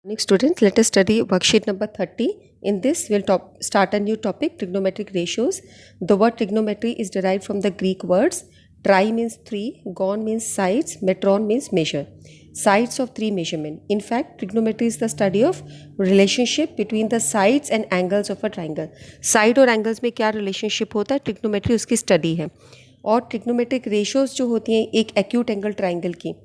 Next students, let us study worksheet number 30. In this, we'll start a new topic, trigonometric ratios. The word trigonometry is derived from the Greek words. Tri means three, gon means sides, metron means measure. Sides of three measurement. In fact, trigonometry is the study of relationship between the sides and angles of a triangle. Side और angles में क्या relationship होता है, trigonometry उसकी study है. और trigonometric ratios जो होती हैं एक acute angle triangle की,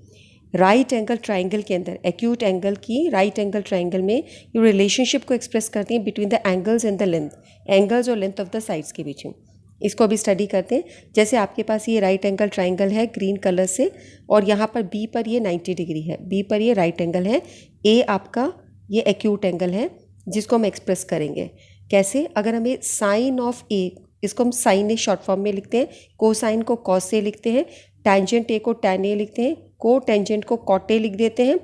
राइट एंगल ट्राइंगल के अंदर, एक्यूट एंगल की राइट एंगल ट्राइंगल में ये रिलेशनशिप को एक्सप्रेस करती हैं between the angles and the length, angles और लेंथ ऑफ द साइड्स के बीच में. इसको अभी स्टडी करते हैं. जैसे आपके पास ये राइट एंगल ट्राइंगल है ग्रीन कलर से, और यहाँ पर बी पर ये 90 डिग्री है, बी पर ये राइट एंगल है, ए आपका ये एक्यूट एंगल है जिसको हम एक्सप्रेस करेंगे. कैसे? अगर हमें साइन ऑफ ए, इसको हम साइन ए शॉर्ट फॉर्म में लिखते हैं, कोसाइन को कॉस से लिखते हैं, टेंजेंट ए को टैन ए लिखते हैं, को टेंजेंट को कॉट ए लिख देते हैं,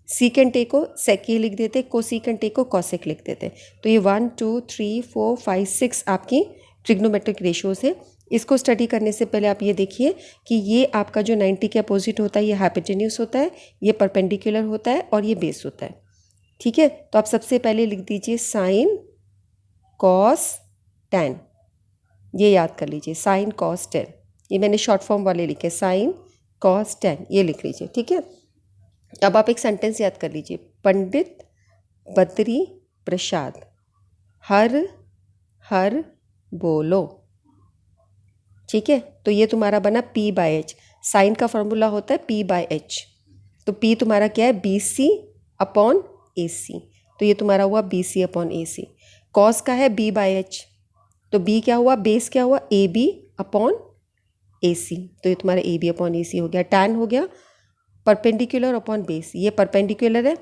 सीकेंट ए को सेक ए लिख देते हैं, को सीकेंट ए को कॉसेक लिख देते हैं. तो ये 1 2 3 4 5 6 आपकी ट्रिग्नोमेट्रिक रेशियोज है. इसको स्टडी करने से पहले आप ये देखिए कि ये आपका जो 90 के अपोजिट होता है ये हाइपोटेन्यूस होता है, ये परपेंडिकुलर होता है और ये बेस होता है. ठीक है, तो आप सबसे पहले लिख दीजिए साइन कॉस टैन. ये याद कर लीजिए, साइन कॉस टैन. ये मैंने शॉर्ट फॉर्म वाले लिखे, साइन कॉस टैन, ये लिख लीजिए. ठीक है, अब आप एक सेंटेंस याद कर लीजिए, पंडित बद्री प्रसाद हर हर बोलो. ठीक है, तो ये तुम्हारा बना P बाय एच. साइन का फॉर्मूला होता है P बाय एच, तो P तुम्हारा क्या है, BC अपॉन AC. तो ये तुम्हारा हुआ BC अपॉन AC. कॉस का है B बाय एच, तो B क्या हुआ, बेस क्या हुआ, AB अपॉन AC. तो ये तुम्हारा AB अपॉन AC हो गया. टैन हो गया परपेंडिकुलर अपॉन बेस, ये परपेंडिकुलर है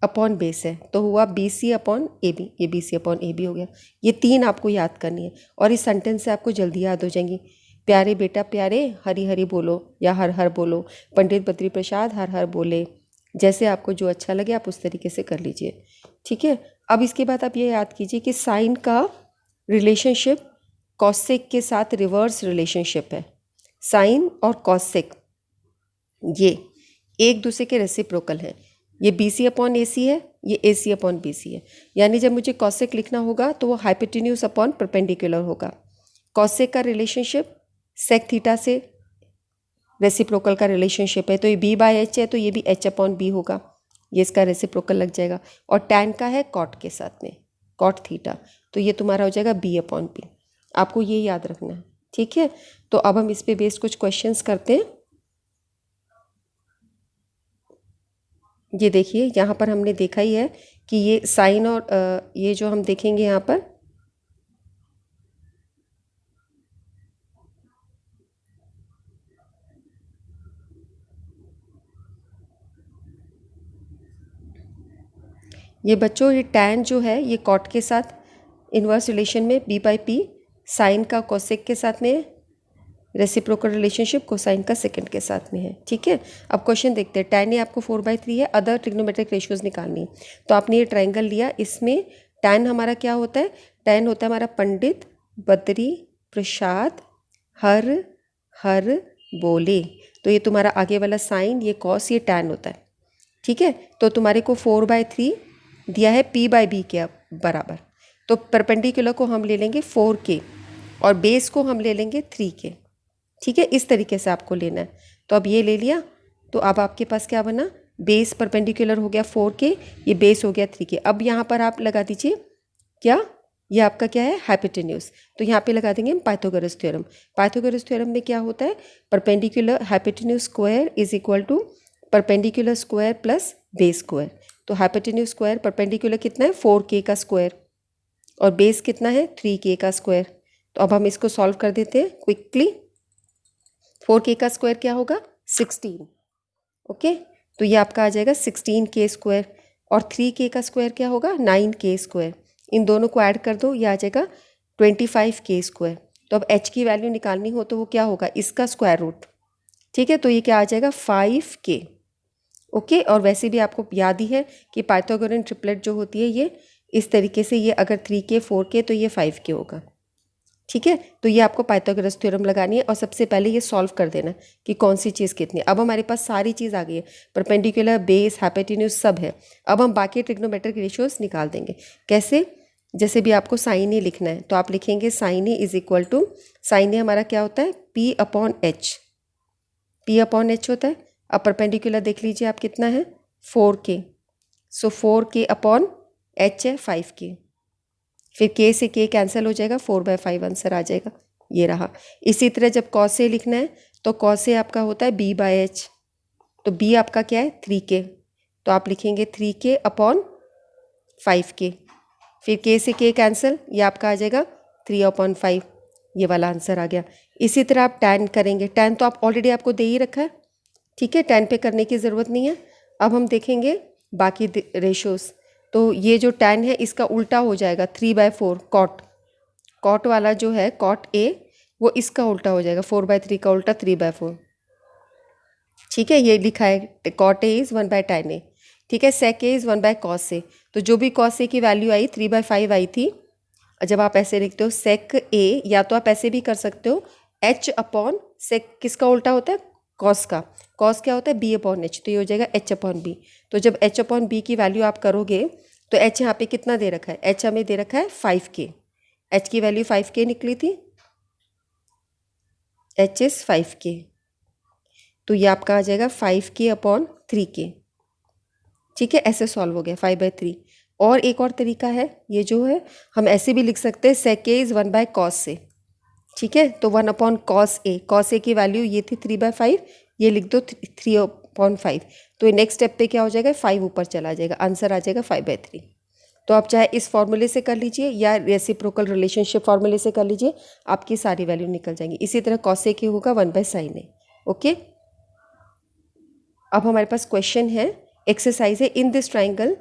अपॉन बेस है, तो हुआ BC अपॉन AB, ये BC अपॉन AB हो गया. ये तीन आपको याद करनी है और इस सेंटेंस से आपको जल्दी याद हो जाएंगी. प्यारे बेटा प्यारे हरी हरी बोलो या हर हर बोलो, पंडित बद्री प्रसाद हर हर बोले. जैसे आपको जो अच्छा लगे आप उस तरीके से कर लीजिए. ठीक है, अब इसके बाद आप ये याद कीजिए कि साइन का रिलेशनशिप कॉसेक के साथ रिवर्स रिलेशनशिप है. साइन और कॉसेक ये एक दूसरे के रेसिप्रोकल हैं. ये BC अपॉन AC है, ये AC अपॉन BC है. यानी जब मुझे कॉसेक लिखना होगा तो वो हाइपोटेन्यूस अपॉन परपेंडिकुलर होगा. कॉसेक का रिलेशनशिप सेक थीटा से रेसिप्रोकल का रिलेशनशिप है, तो ये B बाय एच है, तो ये भी H अपॉन B होगा, ये इसका रेसिप्रोकल लग जाएगा. और टैन का है कॉट के साथ में, कॉट थीटा, तो ये तुम्हारा हो जाएगा B अपॉन B. आपको ये याद रखना है. ठीक है, तो अब हम इस पे बेस्ड कुछ क्वेश्चंस करते हैं. ये देखिए, यहाँ पर हमने देखा ही है कि ये साइन और ये जो हम देखेंगे यहाँ पर, ये बच्चों ये टैन जो है ये कॉट के साथ इन्वर्स रिलेशन में B बाई P, साइन का कोसेक के साथ में रेसिप्रोकल रिलेशनशिप कोसाइन का सेकंड के साथ में है. ठीक है, अब क्वेश्चन देखते हैं. टैन ये आपको 4/3 है, अदर ट्रिग्नोमेट्रिक रेशियोज निकालनी है. तो आपने ये ट्राइंगल लिया, इसमें टैन हमारा क्या होता है, टैन होता है हमारा पंडित बद्री प्रसाद हर हर बोले. तो ये तुम्हारा आगे वाला साइन, ये कॉस, ये टैन होता है. ठीक है, तो तुम्हारे को 4/3 दिया है P बाई B के बराबर. तो परपेंडिकुलर को हम ले लेंगे 4K और बेस को हम ले लेंगे 3K. ठीक है, इस तरीके से आपको लेना है. तो अब ये ले लिया, तो अब आपके पास क्या बना, बेस परपेंडिकुलर हो गया 4K, ये बेस हो गया 3K. अब यहाँ पर आप लगा दीजिए क्या, ये आपका क्या है, हाइपोटेन्यूस. तो यहाँ पे लगा देंगे हम पाइथागोरस थ्योरम. पाइथागोरस थ्योरम में क्या होता है, perpendicular hypotenuse square is equal to perpendicular square plus base square. तो हाइपोटेन्यूस स्क्वायर परपेंडिकुलर कितना है 4K का स्क्वायर और बेस कितना है 3K का स्क्वायर. तो अब हम इसको सॉल्व कर देते हैं क्विकली. 4K का स्क्वायर क्या होगा 16. ओके, तो ये आपका आ जाएगा 16K स्क्वायर और 3K का स्क्वायर क्या होगा 9K स्क्वायर. इन दोनों को ऐड कर दो, ये आ जाएगा 25K स्क्वायर. तो अब H की वैल्यू निकालनी हो तो वो क्या होगा, इसका स्क्वायर रूट. ठीक है, तो ये क्या आ जाएगा 5K. ओके, और वैसे भी आपको याद ही है कि पाइथागोरन ट्रिपलेट जो होती है ये इस तरीके से, ये अगर 3K 4K तो ये 5K होगा. ठीक है, तो ये आपको पाइथागोरस थ्योरम लगानी है और सबसे पहले ये सॉल्व कर देना कि कौन सी चीज़ कितनी। अब हमारे पास सारी चीज़ आ गई है, परपेंडिकुलर, बेस, हाइपोटेन्यूज सब है। अब हम बाकी ट्रिग्नोमेट्रिक रेशियोज निकाल देंगे। कैसे? जैसे भी आपको साइन ए लिखना है तो आप लिखेंगे sine A is equal to, sine A हमारा क्या होता है, P upon H, P upon H होता है। अब परपेंडिकुलर देख लीजिए आप कितना है, 4k, सो 4k अपॉन एच है 5k, फिर k से k कैंसिल हो जाएगा, 4/5 आंसर आ जाएगा, ये रहा। इसी तरह जब cos a लिखना है तो cos a आपका होता है b/h, तो b आपका क्या है 3k, तो आप लिखेंगे 3k अपॉन 5k, फिर k से k कैंसिल, ये आपका आ जाएगा 3/5, ये वाला आंसर आ गया। इसी तरह आप tan करेंगे, tan तो आप ऑलरेडी आपको दे ही रखा है, ठीक है, tan पे करने की ज़रूरत नहीं है। अब हम देखेंगे बाकी रेशोज़, तो ये जो tan है इसका उल्टा हो जाएगा 3/4, कॉट वाला जो है कॉट ए वो इसका उल्टा हो जाएगा, 4/3 का उल्टा 3/4, ठीक है, ये लिखा है कॉट ए इज़ 1/tan ए, ठीक है, सेक ए इज़ 1/cos ए, तो जो भी cos ए की वैल्यू आई 3/5 आई थी, जब आप ऐसे लिखते हो सेक ए, या तो आप ऐसे भी कर सकते हो h अपॉन सेक, किसका उल्टा होता है, कॉस का, कॉस क्या होता है b अपॉन एच, तो ये हो जाएगा h अपॉन बी। तो जब h अपॉन बी की वैल्यू आप करोगे तो h यहाँ पे कितना दे रखा है, h हमें दे रखा है 5k, h की वैल्यू 5k निकली थी, h इज़ 5k, तो ये आपका आ जाएगा 5k अपॉन 3k, ठीक है, ऐसे सॉल्व हो गया 5/3। और एक और तरीका है, ये जो है हम ऐसे भी लिख सकते हैं सेक ए इज़ 1/cos ए, ठीक है, तो 1/cos ए, cos ए की वैल्यू ये थी 3/5, ये लिख दो 3/5, तो नेक्स्ट स्टेप पे क्या हो जाएगा, 5 ऊपर चला जाएगा, आंसर आ जाएगा 5/3। तो आप चाहे इस फॉर्मूले से कर लीजिए या रेसिप्रोकल रिलेशनशिप फॉर्मूले से कर लीजिए, आपकी सारी वैल्यू निकल जाएंगी। इसी तरह cos ए की होगा 1/sin ए। ओके, अब हमारे पास क्वेश्चन है, एक्सरसाइज है, in this triangle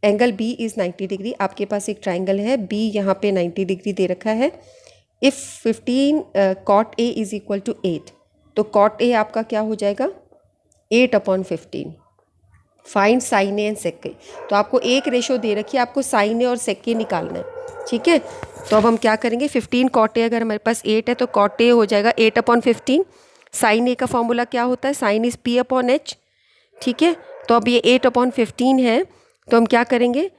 angle B is 90 degree. आपके पास एक ट्राइंगल है, बी यहाँ पे 90 डिग्री दे रखा है। If 15 cot A is equal to 8, तो कॉट ए आपका क्या हो जाएगा 8/15। Find sine A and sec A, तो आपको एक रेशो दे रखी है, आपको साइन ए और सेक ए निकालना है, ठीक है। तो अब हम क्या करेंगे, 15 कॉट ए, अगर हमारे पास 8 है तो कॉट ए हो जाएगा 8/15। साइन ए का फॉर्मूला क्या होता है, sine is P upon H, ठीक है। तो अब ये 8/15 है, तो हम क्या करेंगे,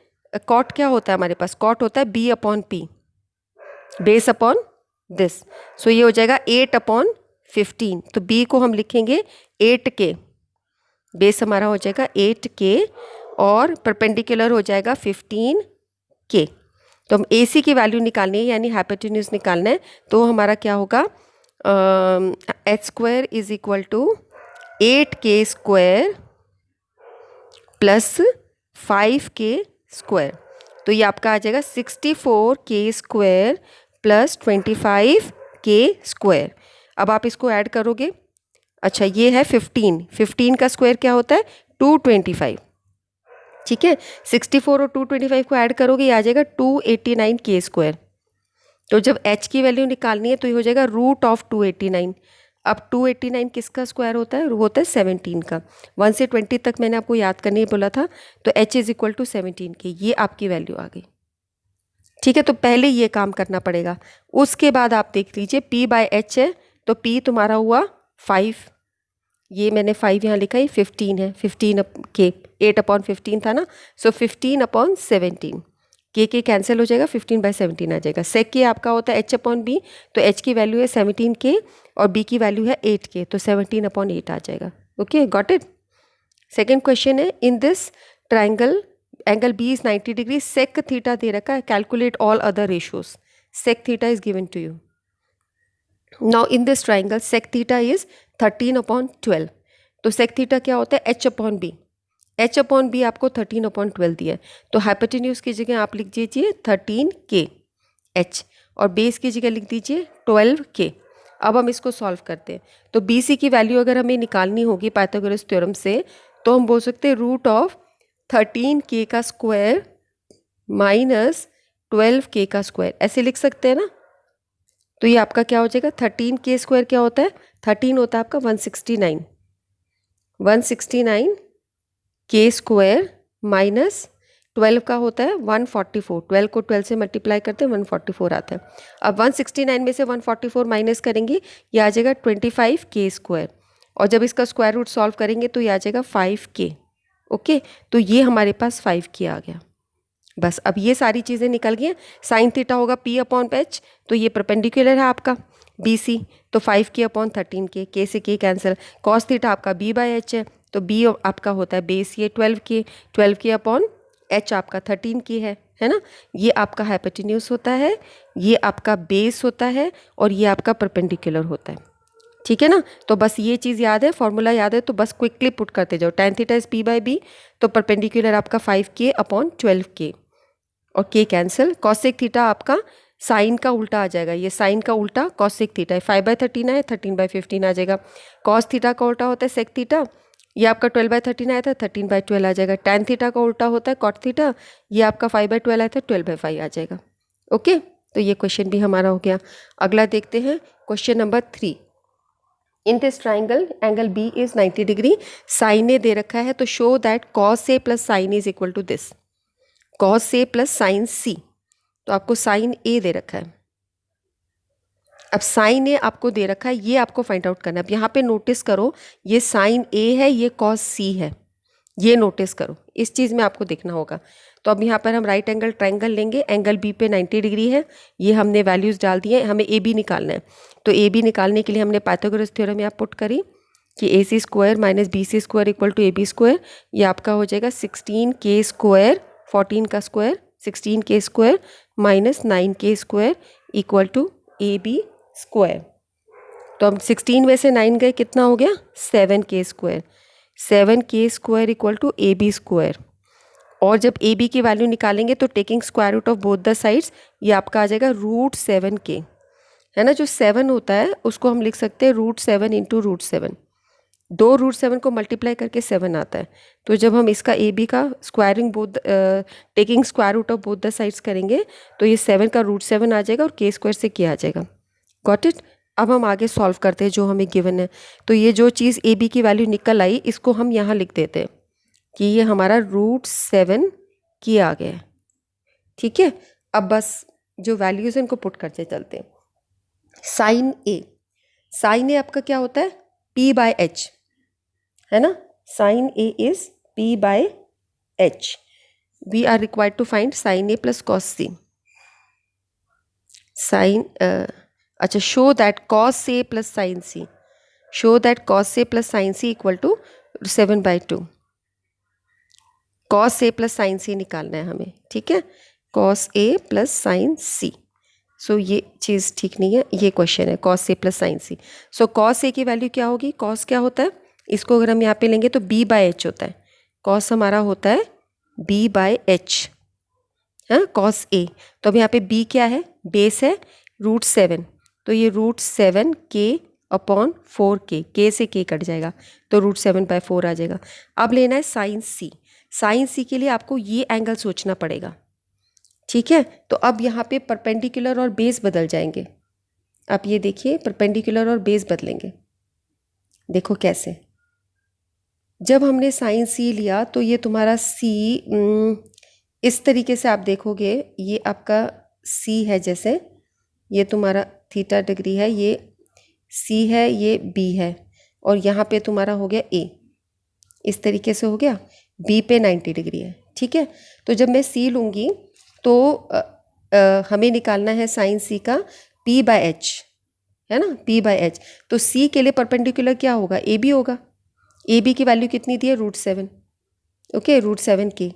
कॉट क्या होता है हमारे पास, कॉट होता है B upon P, base upon this, so ये हो जाएगा 8/15, तो बी को हम लिखेंगे 8k, बेस हमारा हो जाएगा 8k और परपेंडिकुलर हो जाएगा 15k। तो हम AC की वैल्यू निकालनी है, यानी हाइपोटेन्यूज निकालना है, तो हमारा क्या होगा, h² is equal to 8k² plus 5k², तो ये आपका आ जाएगा 64k² प्लस 25k²। अब आप इसको ऐड करोगे, अच्छा ये है 15 का स्क्वायर क्या होता है 225, ठीक है, 64 और 225 को ऐड करोगे ये आ जाएगा 289k²। तो जब h की वैल्यू निकालनी है तो ये हो जाएगा √289। अब 289 किसका स्क्वायर होता है, होता है 17 का, 1 से 20 तक मैंने आपको याद करने बोला था, तो h is equal to 17k, ये आपकी वैल्यू आ गई, ठीक है। तो पहले ये काम करना पड़ेगा, उसके बाद आप देख लीजिए p/h है, तो p तुम्हारा हुआ 5, ये मैंने 5 यहाँ लिखा है, 15 है, 15k, 8/15 था ना, सो 15/17, के कैंसिल हो जाएगा, 15/17 आ जाएगा। सेक के आपका होता है h/b, तो h की वैल्यू है 17k और b की वैल्यू है 8k, तो 17/8 आ जाएगा। Okay, got it. Second question है, in this triangle angle B is 90 degree, sec theta दे रखा है, calculate all other ratios, sec theta is given to you. Now in this triangle sec theta is 13/12, तो sec theta क्या होता है h/b, h/b आपको 13/12 दिया है, तो हाइपोटेन्यूज की जगह आप लिख दीजिए 13k h और बेस की जगह लिख दीजिए 12k। अब हम इसको सॉल्व करते हैं, तो BC की वैल्यू अगर हमें निकालनी होगी पाइथागोरस थ्योरम से, तो हम बोल सकते हैं √13k का स्क्वायर माइनस 12k का स्क्वायर, ऐसे लिख सकते हैं ना। तो ये आपका क्या हो जाएगा, 13k² क्या होता है, 13 होता है आपका 169k² माइनस 12 का होता है 144, 12 को 12 से मल्टीप्लाई करते हैं 144 आता है। अब 169 में से 144 माइनस करेंगे, ये आ जाएगा 25k², और जब इसका स्क्वायर रूट सॉल्व करेंगे तो ये आ जाएगा 5k। ओके, तो ये हमारे पास 5k आ गया। बस अब ये सारी चीज़ें निकल गई हैं। साइन थीटा होगा p/h, तो ये परपेंडिकुलर है आपका BC, तो 5k/13k, k से k कैंसिल। कॉस थीटा आपका b/h है, तो b आपका होता है बेस, ये 12k, 12k/h आपका 13k है ना। ये आपका हाइपोटेन्यूज होता है, ये आपका बेस होता है, और ये आपका परपेंडिकुलर होता है। ठीक है ना। तो बस ये चीज़ याद है, फॉर्मूला याद है, तो बस क्विकली पुट करते जाओ। tan थीटा इज p/b, तो परपेंडिकुलर आपका 5k/12k, और k कैंसिल। कॉसेक थीटा आपका साइन का उल्टा आ जाएगा, ये साइन का उल्टा कॉसेक थीटा है, 5/13 है, 13/15 आ जाएगा। कॉस थीटा का उल्टा होता है सेक थीटा, ये आपका 12/13 आया था, 13/12 आ जाएगा। टैन थीटा का उल्टा होता है कॉट थीटा, ये आपका 5/12 आया था, 12/5 आ जाएगा। ओके, तो ये क्वेश्चन भी हमारा हो गया। अगला देखते हैं question number 3। In this triangle angle B is 90 degree, sine A दे रखा है, तो show that cos A plus sine is equal to this, cos A plus sine C. तो आपको साइन ए दे रखा है, अब साइन ए आपको दे रखा है, ये आपको फाइंड आउट करना है। अब यहाँ पे नोटिस करो, ये साइन ए है, ये कॉस सी है, ये नोटिस करो, इस चीज़ में आपको देखना होगा। तो अब यहाँ पर हम राइट एंगल ट्राइंगल लेंगे, एंगल बी पे 90 डिग्री है, ये हमने वैल्यूज़ डाल दिए, हमें ए बी निकालना है। तो ए बी निकालने के लिए हमने पाइथागोरस थ्योरम यहाँ पुट करी कि AC² minus BC² equal to AB², ये आपका हो जाएगा 16k², 14 का square 16k² minus 9k² equal to AB²। तो अब 16 में से 9 गए, कितना हो गया 7k², 7k² equal to AB²। और जब AB की वैल्यू निकालेंगे तो taking square root of both the sides, ये आपका आ जाएगा √7k, है ना। जो 7 होता है उसको हम लिख सकते हैं √7 इंटू √7, 2 √7 को मल्टीप्लाई करके 7 आता है। तो जब हम इसका AB का squaring both taking square root of both the sides करेंगे तो ये 7 का √7 आ जाएगा और k² से k आ जाएगा। Got it. अब हम आगे सॉल्व करते हैं जो हमें गिवन है। तो ये जो चीज़ AB की वैल्यू निकल आई, इसको हम यहाँ लिख देते हैं कि ये हमारा √7k आ गया है। ठीक है, अब बस जो वैल्यूज़ हैं इनको पुट करते चलते हैं। साइन ए आपका क्या होता है p/h, है ना। Sine A is p/h। We are required to find sine A plus cos C. Sine अच्छा, show that cos A plus sine C, show that cos A plus sine C equal to 7/2। Cos A plus sine C निकालना है हमें, ठीक है, cos A plus sine C. So ये चीज़ ठीक नहीं है, ये क्वेश्चन है cos A plus sine C. So cos A की वैल्यू क्या होगी, कॉस क्या होता है, इसको अगर हम यहाँ पे लेंगे तो b/h होता है, कॉस हमारा होता है b/h, हाँ कॉस ए। तो अब यहाँ पे b क्या है, बेस है √7, तो ये √7k/4k, k से k कट जाएगा तो √7/4 आ जाएगा। अब लेना है साइन सी, साइन सी के लिए आपको ये एंगल सोचना पड़ेगा, ठीक है। तो अब यहाँ पे परपेंडिकुलर और बेस बदल जाएंगे। आप ये देखिए, परपेंडिकुलर और बेस बदलेंगे, देखो कैसे। जब हमने साइन सी लिया तो ये तुम्हारा सी इस तरीके से आप देखोगे, ये आपका सी है, जैसे ये तुम्हारा थीटा डिग्री है, ये सी है, ये बी है, और यहाँ पे तुम्हारा हो गया ए, इस तरीके से हो गया। बी पे 90 डिग्री है, ठीक है। तो जब मैं सी लूँगी तो हमें निकालना है साइन सी का p/h, है ना, p/h। तो सी के लिए परपेंडिकुलर क्या होगा, ए बी होगा। ए बी की वैल्यू कितनी दी है, √7, ओके, √7k।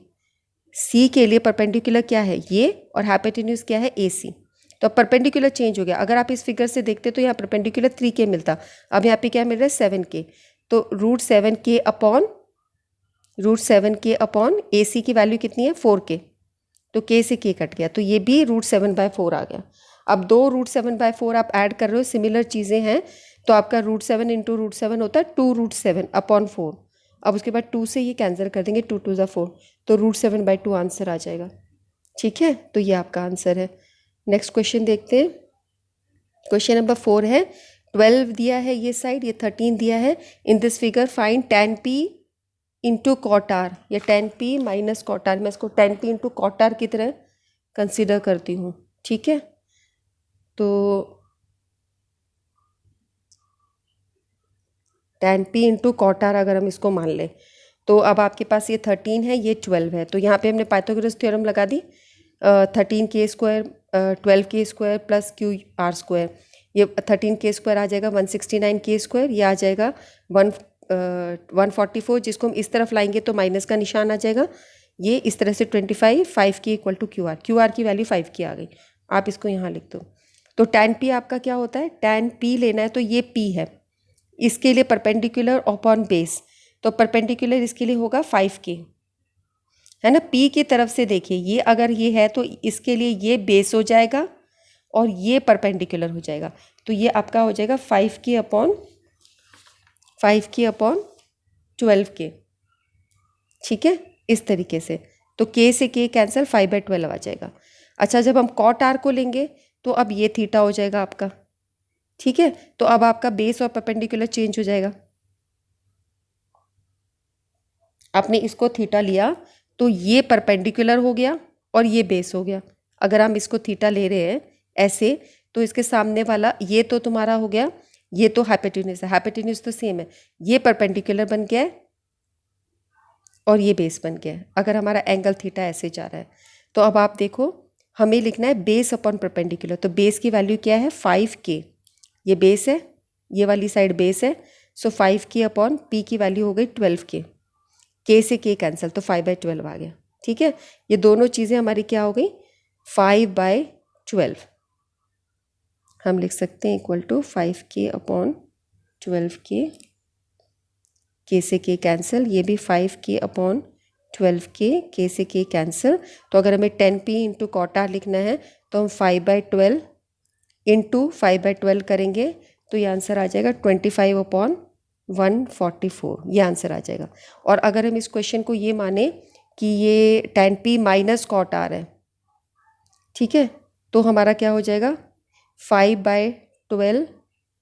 सी के लिए परपेंडिकुलर क्या है, ये, और हाइपोटेन्यूज क्या है, ए सी। तो अब परपेंडिकुलर चेंज हो गया। अगर आप इस फिगर से देखते तो यहाँ परपेंडिकुलर 3k मिलता, अब यहाँ पे क्या मिल रहा है 7k। तो √7k/, ए सी की वैल्यू कितनी है 4k, तो k से k कट गया, तो ये भी √7/4 आ गया। अब 2 √7/4 आप ऐड कर रहे हो, सिमिलर चीज़ें हैं, तो आपका √7 इंटू √7 होता है 2√7/4। अब उसके बाद 2 से ये कैंसिल कर देंगे, 2 2 4, तो √7/2 आंसर आ जाएगा, ठीक है। तो ये आपका आंसर है। नेक्स्ट क्वेश्चन देखते हैं। क्वेश्चन नंबर 4 है, 12 दिया है ये साइड, ये 13 दिया है। In this figure find tan P into cot R या 10p माइनस कॉट आर, मैं इसको 10p इंटू कॉट आर की तरह कंसिडर करती हूँ, ठीक है। तो 10p इंटू कॉट आर अगर हम इसको मान लें, तो अब आपके पास ये 13 है, ये 12 है, तो यहाँ पे हमने पाइथागोरस थ्योरम लगा दी। 13k² 12k² plus Q R square, ये 13k² आ जाएगा 169k², ये आ जाएगा 144, जिसको हम इस तरफ लाएंगे तो माइनस का निशान आ जाएगा, ये इस तरह से 25, 5k equal to Q R की वैल्यू 5 की आ गई, आप इसको यहाँ लिख दो। तो tan p आपका क्या होता है, tan p लेना है तो ये p है, इसके लिए परपेंडिकुलर अपॉन बेस, तो परपेंडिकुलर इसके लिए होगा 5k, है ना। p की तरफ से देखिए, ये अगर ये है तो इसके लिए ये बेस हो जाएगा और ये परपेंडिकुलर हो जाएगा, तो ये आपका हो जाएगा 5k अपॉन 12k, ठीक है, इस तरीके से। तो k से k कैंसिल, 5/12 आ जाएगा। अच्छा, जब हम कॉट आर को लेंगे तो अब ये थीटा हो जाएगा आपका, ठीक है। तो अब आपका बेस और परपेंडिकुलर चेंज हो जाएगा, आपने इसको थीटा लिया तो ये परपेंडिकुलर हो गया और ये बेस हो गया। अगर हम इसको थीटा ले रहे हैं ऐसे, तो इसके सामने वाला ये तो तुम्हारा हो गया, ये तो हाइपोटेन्यूज है, हाइपोटेन्यूज तो सेम है, ये परपेंडिकुलर बन गया है और ये बेस बन गया है। अगर हमारा एंगल थीटा ऐसे जा रहा है, तो अब आप देखो, हमें लिखना है बेस अपॉन परपेंडिकुलर, तो बेस की वैल्यू क्या है 5k, ये बेस है, ये वाली साइड बेस है, सो 5k अपॉन p की वैल्यू हो गई 12k, k से k कैंसिल, तो 5/12 आ गया, ठीक है। ये दोनों चीज़ें हमारी क्या हो गई, 5/12 हम लिख सकते हैं equal to 5k upon 12k, k से k कैंसिल, ये भी 5k अपॉन 12k, k से k कैंसिल। तो अगर हमें 10p इंटू कॉट आर लिखना है तो हम 5/12 इंटू 5/12 करेंगे, तो ये आंसर आ जाएगा 25 अपॉन 144, ये आंसर आ जाएगा। और अगर हम इस क्वेश्चन को ये माने कि ये 10p माइनस कॉट आर है, ठीक है, तो हमारा क्या हो जाएगा 5/12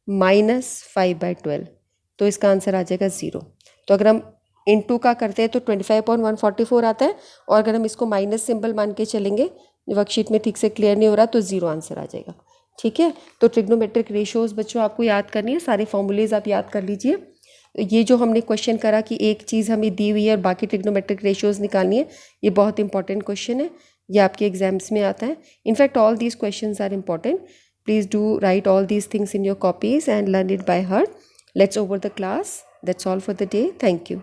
माइनस 5/12, तो इसका आंसर आ जाएगा 0। तो अगर हम इंटू का करते हैं तो 25/144 आता है, और अगर हम इसको माइनस सिंबल मान के चलेंगे, वर्कशीट में ठीक से क्लियर नहीं हो रहा, तो 0 आंसर आ जाएगा, ठीक है। तो ट्रिग्नोमेट्रिक रेशियोज बच्चों आपको याद करनी है, सारे फॉर्मूलेज आप याद कर लीजिए। ये जो हमने क्वेश्चन करा कि एक चीज़ हमें दी हुई है और बाकी ट्रिग्नोमेट्रिक रेशियोज निकालनी है, ये बहुत इंपॉर्टेंट क्वेश्चन है, ये आपके एग्जाम्स में आता है। In fact all these questions are important, please do write all these things in your copies and learn it by heart. Let's over the class. That's all for the day. Thank you.